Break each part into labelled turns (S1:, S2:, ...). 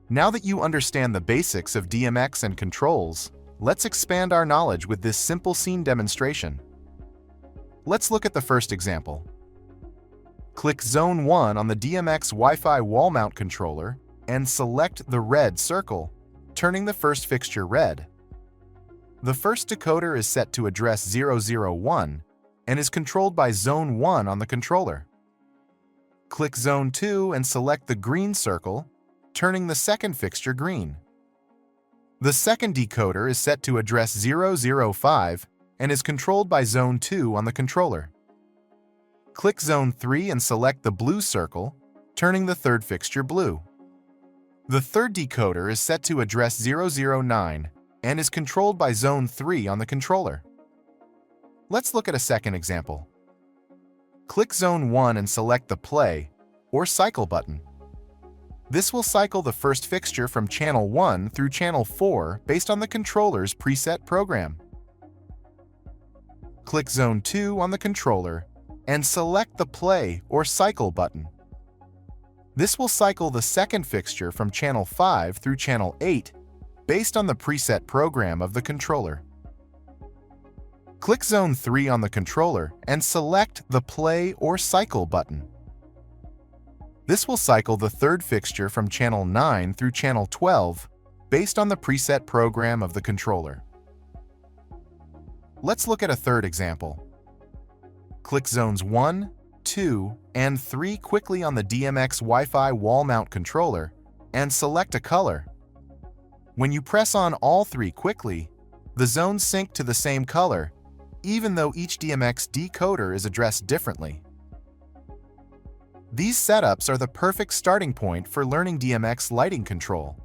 S1: Now that you understand the basics of DMX and controls, let's expand our knowledge with this simple scene demonstration. Let's look at the first example. Click Zone 1 on the DMX Wi-Fi wall mount controller and select the red circle, turning the first fixture red. The first decoder is set to address 001 and is controlled by Zone 1 on the controller. Click Zone 2 and select the green circle, turning the second fixture green. The second decoder is set to address 005 and is controlled by Zone 2 on the controller. Click Zone 3 and select the blue circle, turning the third fixture blue. The third decoder is set to address 009 and is controlled by Zone 3 on the controller. Let's look at a second example. Click Zone 1 and select the play or cycle button. This will cycle the first fixture from channel 1 through channel 4 based on the controller's preset program. Click Zone 2 on the controller and select the play or cycle button. This will cycle the second fixture from channel 5 through channel 8 based on the preset program of the controller. Click Zone 3 on the controller and select the play or cycle button. This will cycle the third fixture from channel 9 through channel 12 based on the preset program of the controller. Let's look at a third example. Click Zones 1, 2, and 3 quickly on the DMX Wi-Fi wall mount controller and select a color. When you press on all 3 quickly, the zones sync to the same color, even though each DMX decoder is addressed differently. These setups are the perfect starting point for learning DMX lighting control.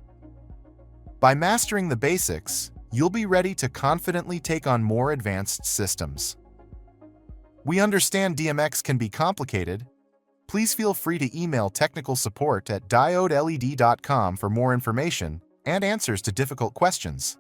S1: By mastering the basics, you'll be ready to confidently take on more advanced systems. We understand DMX can be complicated. Please feel free to email technical support at diodeled.com for more information and answers to difficult questions.